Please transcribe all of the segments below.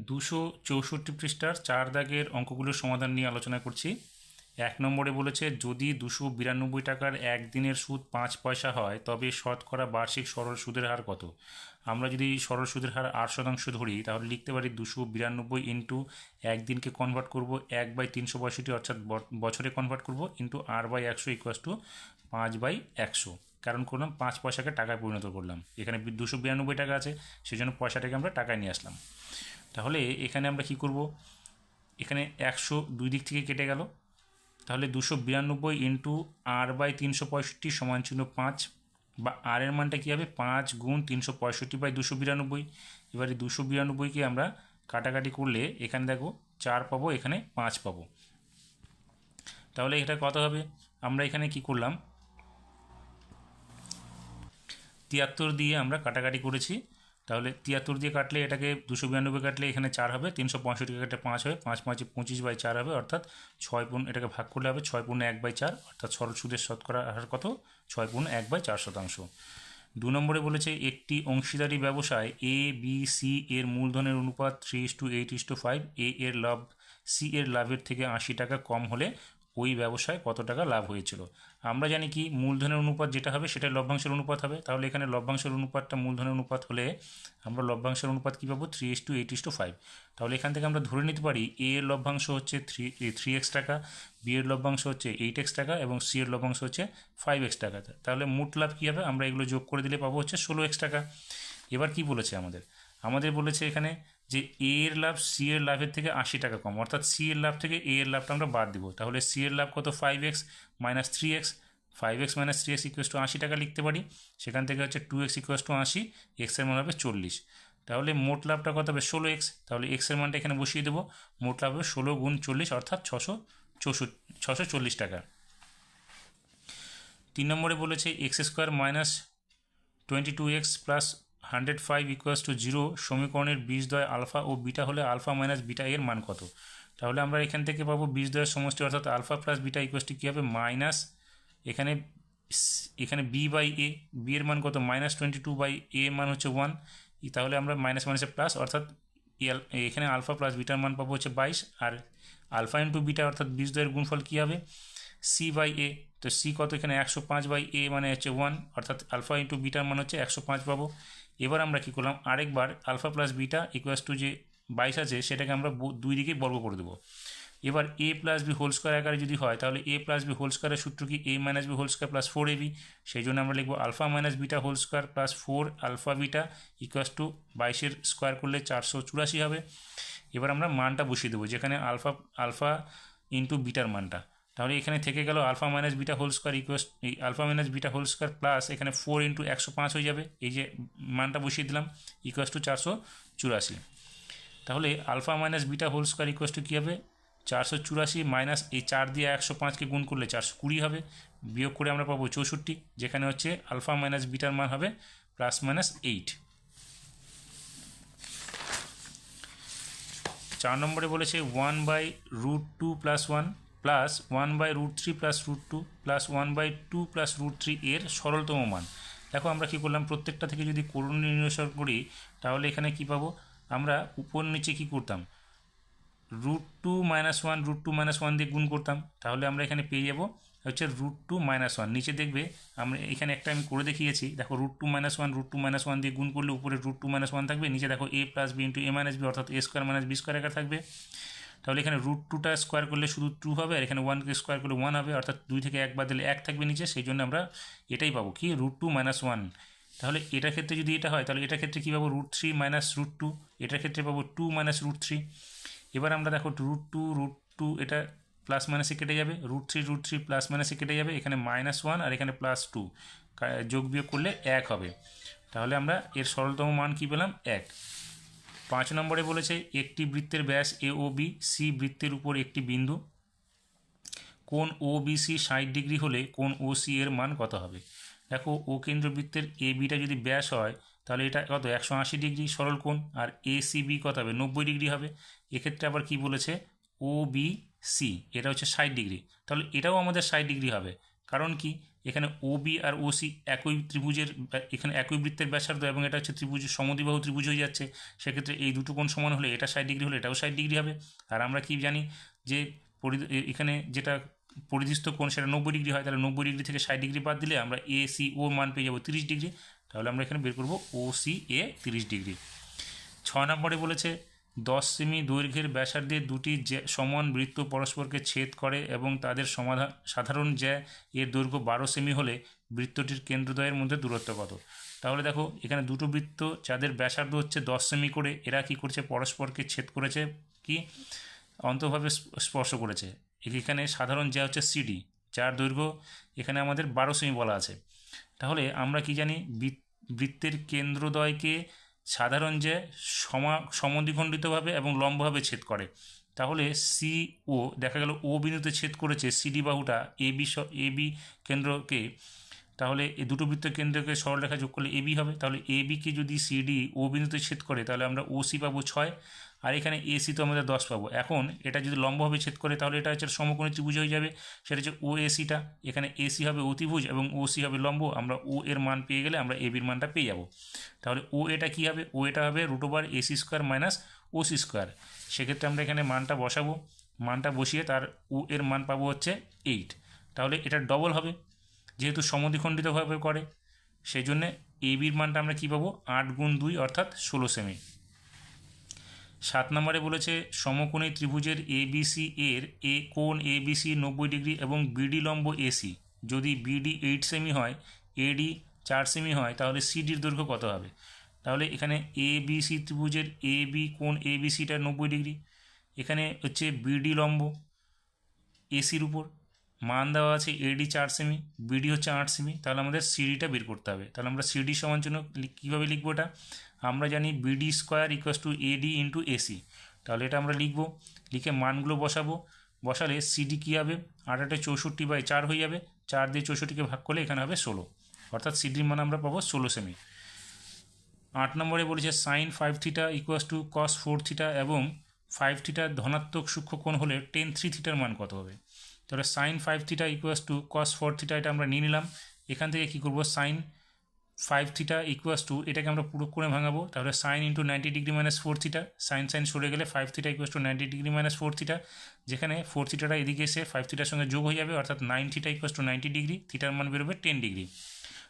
264 পৃষ্ঠার 4 দাগের অঙ্কগুলোর সমাধান নিয়ে আলোচনা করছি। 1 নম্বরে বলেছে যদি 292 টাকার একদিনের সুদ 5 পয়সা হয় তবে শতকরা বার্ষিক সরল সুদের হার কত। আমরা যদি সরল সুদের হার 8% ধরি তাহলে লিখতে পারি 292 ইন্টু একদিনকে কনভার্ট করব 1/365 অর্থাৎ বছরে কনভার্ট করব ইন্টু r/100 ইকুয়াস টু 5/100। কারণ করলাম 5 পয়সাকে টাকায় পরিণত করলাম, এখানে 292 টাকা আছে সেজন্য পয়সাটাকে আমরা টাকায় নিয়ে আসলাম। তাহলে এখানে আমরা কি করব, এখানে 100 দুই দিক থেকে কেটে গেল, তাহলে 292 ইন্টু r/365 সমান ছিল 5, বা আর এর মানটা কী হবে 5 গুণ 365/292। এবারে 292কে আমরা কাটাকাটি করলে এখানে দেখো 4 পাবো, এখানে 5 পাবো। তাহলে এটা কত হবে, আমরা এখানে কি করলাম 73 দিয়ে আমরা কাটাকাটি করেছি। তাহলে 73 দিয়ে কাটলে এটাকে 292 কাটলে এখানে 4 হবে, 365 কাটলে 5 হবে, 5 5 25/4 হবে, অর্থাৎ 6 এটাকে ভাগ করলে হবে 6 × 1/4, অর্থাৎ সরল সুদের শতকরা হার কত 6 × 1/4। 2 নম্বরে বলেছে একটি অংশীদারি ব্যবসায় এ বি সি এর মূলধনের অনুপাত 3:8:5, এ এর লাভ সি এর লাভের থেকে 80 টাকা কম হলে ওই ব্যবসায় কত টাকা লাভ হয়েছিল। আমরা জানি কি মূলধনের অনুপাত যেটা হবে সেটা লভ্যাংশের অনুপাত হবে, তাহলে এখানে লভ্যাংশের অনুপাতটা মূলধনের অনুপাত হলে আমরা লভ্যাংশের অনুপাত কী পাবো 3:8:5। তাহলে এখান থেকে আমরা ধরে নিতে পারি এ এর লভ্যাংশ হচ্ছে 3x টাকা, বি এর লভ্যাংশ হচ্ছে 8x টাকা এবং সি এর লভ্যাংশ হচ্ছে 5x টাকা। তাহলে মোট লাভ কী হবে, আমরা এগুলো যোগ করে দিলে পাবো হচ্ছে 16x টাকা। এবার কি বলেছে আমাদের বলেছে এখানে যে এ এর লাভ সি এর লাভের থেকে 80 টাকা কম, অর্থাৎ সি এর লাভ থেকে এ এর লাভটা আমরা বাদ দিব। তাহলে সি এর লাভ কত 5x minus 3x, 5x minus 3x equals to 80 টাকা লিখতে পারি। সেখান থেকে হচ্ছে 2x ইকুয়াস টু 80, এক্সের মান হবে 40। তাহলে মোট লাভটা কত হবে 16x, তাহলে এক্সের মানটা এখানে বসিয়ে দেবো। মোট লাভ হবে 16 গুণ 40 অর্থাৎ 640 টাকা। 3 নম্বরে বলেছে x² minus 22x plus 105 equals to 0 সমীকরণের বীজদ্বয় আলফা ও বিটা হলে আলফা মাইনাস বিটা এর মান কত। তাহলে আমরা এখান থেকে পাবো বীজদ্বয়ের সমষ্টি অর্থাৎ alpha plus beta equals to কী হবে মাইনাস এখানে b/a, বি এর মান কত -22/a এর মান হচ্ছে 1, তাহলে আমরা মাইনাস মাইনাসে প্লাস অর্থাৎ এখানে আলফা প্লাস বিটার মান পাবো হচ্ছে 22, আর আলফা ইন্টু বিটা অর্থাৎ বীজদ্বয়ের গুণফল কী হবে c/a। তো c কত এখানে 105/a মানে হচ্ছে 1, অর্থাৎ আলফা ইন্টু বিটার মান হচ্ছে 105 পাবো। এবার আমরা কী করলাম আরেকবার alpha plus beta equals two যে 22 আছে সেটাকে আমরা দুই দিকে বর্গ করে দেবো। এবার a plus B whole square আকারে যদি হয় তাহলে a প্লাস বি হোল স্কোয়ারের সূত্র কি a minus b whole square plus 4ab, সেই জন্য আমরা লিখবো alpha minus beta whole square plus 4 alpha beta equals to 22-এর স্কোয়ার করলে 484 হবে। এবার আমরা মানটা বসিয়ে দেবো যেখানে আলফা ইন্টু বিটার মানটা, তাহলে এখানে থেকে গেল alpha minus beta whole square equals এই alpha minus beta whole square plus এখানে 4 ইন্টু 105 হয়ে যাবে, এই যে মানটা বসিয়ে দিলাম ইকুয়াস টু 484। তাহলে alpha minus beta whole square equals to কী হবে 484 মাইনাস এই 4 দিয়ে 105কে গুণ করলে 420 হবে, বিয়োগ করে আমরা পাবো 64, যেখানে হচ্ছে আলফা মাইনাস বিটার মান হবে প্লাস মাইনাস 8। 4 নম্বরে বলেছে 1/√2 plus 1 plus 1/√3 plus √2 plus 1/2 plus √3 এর সরলতম মান। দেখো আমরা কী করলাম প্রত্যেকটা থেকে যদি করণ নির্ণয় করি তাহলে এখানে কি পাবো, আমরা উপর নিচে কি করতাম √2 - 1 √2 - 1 দিয়ে গুণ করতাম, তাহলে আমরা এখানে পেয়ে যাবো হচ্ছে √2 - 1। নিচে দেখবে আমরা এখানে একটা আমি করে দেখিয়েছি, দেখো √2 - 1 √2 - 1 দিয়ে গুণ করলে উপরে √2 - 1 থাকবে, নিচে দেখো a plus B into a minus B অর্থাৎ a² - b² আকার থাকবে। তাহলে এখানে √2টা স্কোয়ার করলে শুধু 2 হবে, আর এখানে 1কে স্কোয়ার করলে 1 হবে, অর্থাৎ 2 থেকে 1 বাদ দিলে 1 থাকবে নিচে, সেই জন্য আমরা এটাই পাবো কি √2 - 1। তাহলে এটার ক্ষেত্রে যদি এটা হয় তাহলে এটার ক্ষেত্রে কী পাবো √3 - √2, এটার ক্ষেত্রে পাবো 2 - √3। এবার আমরা দেখো √2 এটা প্লাস মাইনাসে কেটে যাবে, √3 প্লাস মাইনাসে কেটে যাবে, এখানে -1 আর এখানে +2 যোগ বিয়োগ করলে 1 হবে। তাহলে আমরা এর সরলতম মান কী পেলাম 1। 5 নম্বরে বলেছে একটি বৃত্তের ব্যাস এ ও বি, সি বৃত্তের উপর একটি বিন্দু, কোণ ও বি সি 60 ডিগ্রি হলে কোণ ও সি এর মান কত হবে। দেখো ও কেন্দ্রবৃত্তের এ বিটা যদি ব্যাস হয় তাহলে এটা কত 180 ডিগ্রি সরল কোণ, আর এ সি বি কত হবে 90 ডিগ্রি হবে। এক্ষেত্রে আবার কি বলেছে ও বি সি এটা হচ্ছে 60 ডিগ্রি, তাহলে এটাও আমাদের 60 ডিগ্রি হবে। কারণ কি, এখানে OB আর OC একই ত্রিভুজের, এখানে একই বৃত্তের ব্যাসার্ধ এবং এটা হচ্ছে ত্রিভুজ, সমদ্বিবাহু ত্রিভুজ হয়ে যাচ্ছে। সেক্ষেত্রে এই দুটো কোণ সমান হলে এটা 60 ডিগ্রি হলে এটাও 60 ডিগ্রি হবে। আর আমরা কি জানি যে এখানে যেটা পরিধিস্থ কোণ সেটা 90 ডিগ্রি হয়, তাহলে 90 ডিগ্রি থেকে 60 ডিগ্রি বাদ দিলে আমরা ACO মান পেয়ে যাবো 30 ডিগ্রি। তাহলে আমরা এখানে বের করবো OCA 30 ডিগ্রি। 6 নম্বরে বলেছে 10 সেমি দৈর্ঘ্যের ব্যাসার্ধের দুটি সমান বৃত্ত পরস্পরকে ছেদ করে এবং তাদের সাধারণ জ্যা এর দৈর্ঘ্য 12 সেমি হলে বৃত্তটির কেন্দ্রদ্বয়ের মধ্যে দূরত্ব কত। তাহলে দেখো এখানে দুটো বৃত্ত যাদের ব্যাসার্ধ হচ্ছে 10 সেমি করে, এরা কি করছে, পরস্পরকে ছেদ করেছে, কি অন্তভাবে স্পর্শ করেছে। এখানে সাধারণ জ্যা হচ্ছে CD, যার দৈর্ঘ্য এখানে আমাদের 12 সেমি বলা আছে। তাহলে আমরা কি জানি, বৃত্তের কেন্দ্রদ্বয়কে সাধারণ যে সমদ্বিখণ্ডিতভাবে এবং লম্বভাবে ছেদ করে। তাহলে CO দেখা গেল O বিন্দুতে ছেদ করেছে CD বাহুটা AB কেন্দ্রকে, তাহলে এই দুটো বৃত্তের কেন্দ্রকে সরলরেখা যোগ করলে AB হবে। তাহলে ABকে যদি CD O বিন্দুতে ছেদ করে তাহলে আমরা OC পাবো 6, আর এখানে AC তো আমাদের 10 পাবো। এখন এটা যদি লম্বভাবে ছেদ করে তাহলে এটা হচ্ছে সমকোণী ত্রিভুজ হয়ে যাবে, সেটা হচ্ছে OACটা। এখানে AC হবে অতিভুজ এবং OC হবে লম্ব। আমরা O এর মান পেয়ে গেলে আমরা AB এর মানটা পেয়ে যাব। তাহলে ও এটা কী হবে, ও এটা হবে √AC² - OC²। সেক্ষেত্রে আমরা এখানে মানটা বসাবো, মানটা বসিয়ে তার ও এর মান পাবো হচ্ছে 8। তাহলে এটা ডবল হবে যেহেতু সমদ্বিখণ্ডিতভাবে করে, সেই জন্যে ABর মানটা আমরা কী পাবো, 8 × 2 অর্থাৎ 16 সেমি। 7 নম্বরে বলেছে সমকোণী ত্রিভুজের ABC এর কোণ ABC 90 ডিগ্রি এবং BD লম্ব AC যদি BD 8 সেমি হয়, AD 4 সেমি হয়, তাহলে CDর দৈর্ঘ্য কত হবে। তাহলে এখানে ABC ত্রিভুজের AB কোণ ABCটা 90 ডিগ্রি, এখানে হচ্ছে BD লম্ব ACর উপর, মান দেওয়া আছে AD 4 সেমি, BD হচ্ছে 8 সেমি, তাহলে আমাদের CDটা বের করতে হবে। তাহলে আমরা CD সমান জন্য কীভাবে লিখবো এটা, আমরা জানি BD² = AD × AC। তাহলে এটা আমরা লিখব, লিখে মানগুলো বসালে CD কী হবে, 8 × 64/4 হয়ে যাবে, 4 দিয়ে 64কে ভাগ করলে এখানে হবে 16, অর্থাৎ CDর মান আমরা পাবো 16 সেমি। 8 নম্বরে বলেছে sin 5θ = cos 4θ এবং 5θ ধনাত্মক সূক্ষ্মকোণ হলে tan 3θর মান কত হবে। তাহলে sin 5θ = cos 4θ এটা আমরা নিয়ে নিলাম। এখান থেকে কী করবো, sin 5θ এটাকে আমরা পুরো কোণে ভাঙাবো। তাহলে sin × 90 ডিগ্রি - 4θ, sin সরে গেলে 5θ = 90 ডিগ্রি - 4θ, যেখানে 4θটা এদিকে এসে 5θর সঙ্গে যোগ হয়ে যাবে, অর্থাৎ 9θ = 90 ডিগ্রি, থিটার মান বেরোবে 10 ডিগ্রি।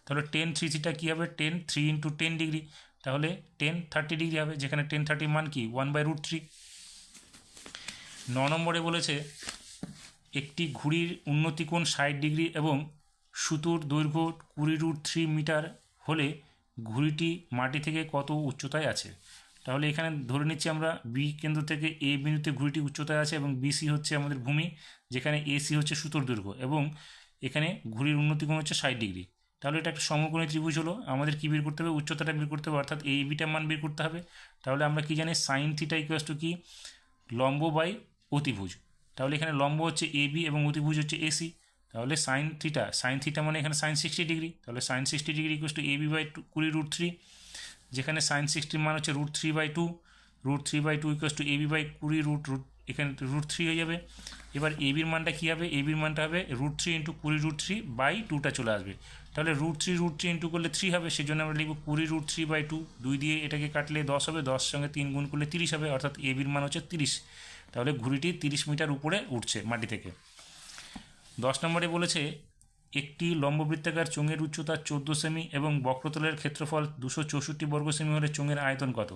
তাহলে tan 3θ কী হবে, 10 3 × 10 ডিগ্রি, তাহলে 10 30 ডিগ্রি হবে, যেখানে 10 30 মান কি 1/√3। 9 নম্বরে বলেছে একটি ঘুড়ির উন্নতি কোণ 60 ডিগ্রি এবং সুতোর দৈর্ঘ্য 20√3 মিটার হলে ঘুড়িটি মাটি থেকে কত উচ্চতায় আছে। তাহলে এখানে ধরে নিচ্ছি আমরা B কেন্দ্র থেকে A বিন্দুতে ঘুড়িটি উচ্চতায় আছে এবং BC হচ্ছে আমাদের ভূমি, যেখানে AC হচ্ছে সুতোর দৈর্ঘ্য এবং এখানে ঘুড়ির উন্নতি কোণ হচ্ছে 60 ডিগ্রি। তাহলে এটা একটা সমকোণী ত্রিভুজ হলো, আমাদের কী বের করতে হবে, উচ্চতাটা বের করতে হবে, অর্থাৎ ABটার মান বের করতে হবে। তাহলে আমরা কি জানি, sin θ = কি, লম্ব বাই অতিভুজ। তাহলে এখানে লম্ব হচ্ছে AB এবং অতিভুজ হচ্ছে AC। তাহলে sin θ মানে এখানে sin 60 ডিগ্রি, তাহলে sin 60 ডিগ্রি = AB/20√3, যেখানে sin 60 মান হচ্ছে √3/2, √3/2 = AB/20 এখানে √3 হয়ে যাবে। এবার ABর মানটা কী হবে, ABর মানটা হবে √3 × 20√3/2টা চলে আসবে। তাহলে √3 ইন্টু করলে 3 হবে, সেই জন্য আমরা লিখব 20√3/2, 2 দিয়ে এটাকে কাটলে 10 হবে, 10 সঙ্গে 3 গুণ করলে 30 হবে, অর্থাৎ ABর মান হচ্ছে 30। তাহলে ঘুড়িটি 30 মিটার উপরে উঠছে মাটি থেকে। 10 নম্বরে বলেছে একটি লম্ববৃত্তাকার চোঙের উচ্চতা 14 সেমি এবং বক্রতলের ক্ষেত্রফল 264 বর্গ সেমি হলে চোঙের আয়তন কত।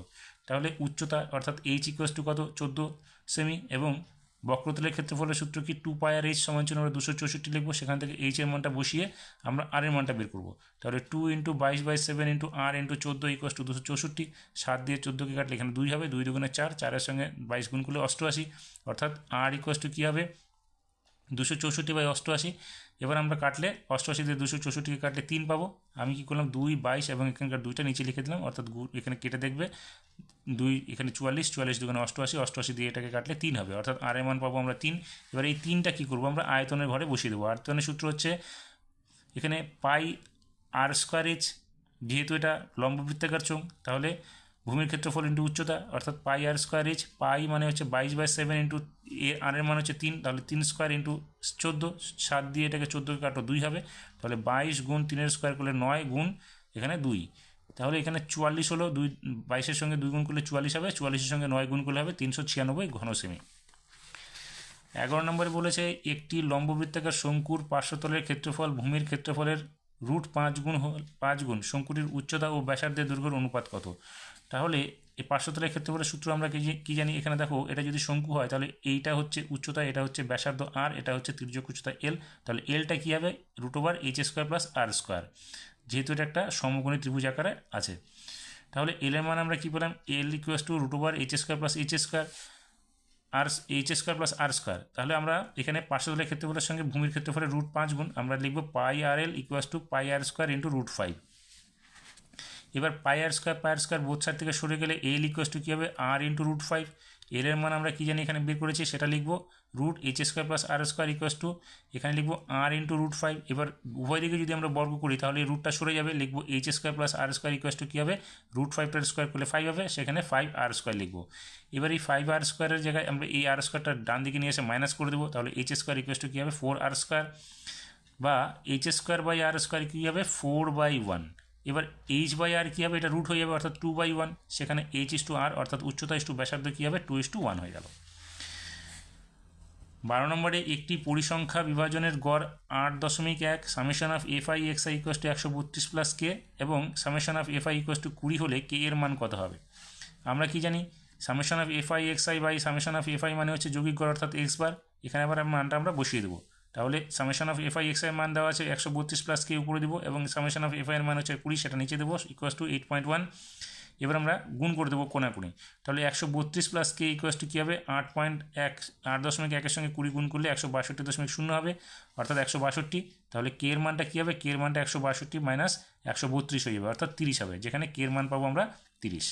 তাহলে উচ্চতা অর্থাৎ H = কত, 14 সেমি, এবং বক্রতলের ক্ষেত্রফলের সূত্র কি, 2πr/h = আমরা 264 লিখবো, সেখান থেকে H এর মানটা বসিয়ে আমরা R এর মানটা বের করবো। তাহলে 2 × 22/7 × R × 14 = 264, 7 দিয়ে 14কে কাটলে এখানে 2 হবে, 2 × 4, 4-এর সঙ্গে 22 গুণ করলে 88, অর্থাৎ R = কী হবে, 264/88। এবার আমরা কাটলে 88 দিয়ে 264কে কাটলে 3 পাবো। আমি কি করলাম, 2, 22 এবং এখানকার 2টা নিচে লিখে দিলাম, অর্থাৎ এখানে কেটে দেখবে 2 এখানে 44, 44 × 2 = 88, 88 দিয়ে এটাকে কাটলে 3 হবে, অর্থাৎ আর এর মান পাবো আমরা 3। এবার এই 3টা কী করবো, আমরা আয়তনের ঘরে বসিয়ে দেবো। আয়তনের সূত্র হচ্ছে এখানে πr²h, যেহেতু এটা লম্ববৃত্তাকার চোঙ, তাহলে ভূমির ক্ষেত্রফল ইন্টু উচ্চতা, অর্থাৎ πr²h, পাই মানে হচ্ছে 22/7 × আর এর মান হচ্ছে 3, তাহলে 3 স্কোয়ার ইন্টু 14, 7 দিয়ে এটাকে 14কে কাটো 2 হবে, তাহলে 22 গুণ 3 স্কোয়ার করলে 9 গুণ এখানে 2, তাহলে এখানে 44 হলো, 22-এর সঙ্গে 2 গুণ করলে 44 হবে, 44-এর সঙ্গে 9 গুণ করলে হবে 396 ঘন সেমি। 11 নম্বরে বলেছে একটি লম্ববৃত্তাকার শঙ্কুর পার্শ্বতলের ক্ষেত্রফল ভূমির ক্ষেত্রফলের √5 গুণ শঙ্কুটির উচ্চতা ও ব্যাসার্ধের দৈর্ঘ্যের অনুপাত কত। তাহলে এই পার্শ্বতলের ক্ষেত্রফলের সূত্র আমরা কি জানি, এখানে দেখো এটা যদি শঙ্কু হয় তাহলে এইটা হচ্ছে উচ্চতা, এটা হচ্ছে ব্যাসার্ধ আর, এটা হচ্ছে তির্যক উচ্চতা এল, তাহলে এলটা কী হবে √h² + r², যেহেতু এটা একটা সমকোণী ত্রিভুজ আকারে আছে। তাহলে এল এর মান আমরা কী পেলাম, এল √h² + h² আর h² + r²। তাহলে আমরা এখানে পার্শ্বতলের ক্ষেত্রফলের সঙ্গে ভূমির ক্ষেত্রফলের √5 গুণ আমরা লিখব πrl = πr² × √5। এবার πr² বোথ সাইড থেকে সরে গেলে এল কী হবে r × √5। এল এর মান আমরা কী জানি এখানে বের করেছি, সেটা লিখব √h² + r², এখানে লিখব r × √5। এবার উভয় দিকে যদি আমরা বর্গ করি তাহলে এই রুটটা সরে যাবে, লিখব h² + r² কী হবে √5টার স্কোয়ার করলে 5 হবে, সেখানে 5r² লিখব। এবার এই 5r² এর জায়গায় আমরা এই r²টা ডান দিকে নিয়ে এসে মাইনাস করে দেবো, তাহলে h² কী হবে 4r², বা h²/r² কী হবে 4/1। এবার h/r কী হবে, এটা রুট হয়ে যাবে অর্থাৎ 2/1, সেখানে h/r অর্থাৎ উচ্চতা ব্যাসার্ধ কী হবে 2:1 হয়ে গেল। 12 নম্বরে একটি পরিসংখ্যা বিভাজনের গড় 8.1 ∑f(i(xi) = 132 + k এবং ∑f(i) = 20 হলে k এর মান কত হবে। আমরা কি জানি ∑f(i(xi) মানে হচ্ছে যৌগিক গড় অর্থাৎ x বার, এখানে আবার মানটা আমরা বসিয়ে দেবো, তাহলে ∑f(i(xi) এর মান দেওয়া আছে 132 + k উপরে দেবো এবং ∑f(fi) এর মান হচ্ছে 20, সেটা নিচে দেবো = 8.1। এবার আমরা গুণ করে দেবো কোণাকুণি, তাহলে 132 + k কী হবে 8.1 সঙ্গে 20 গুণ করলে 162.0 হবে অর্থাৎ 162। তাহলে k এর মানটা কী হবে, k এর মানটা 162 - 132 হয়ে যাবে অর্থাৎ 30 হবে, যেখানে k এর মান পাবো আমরা 30।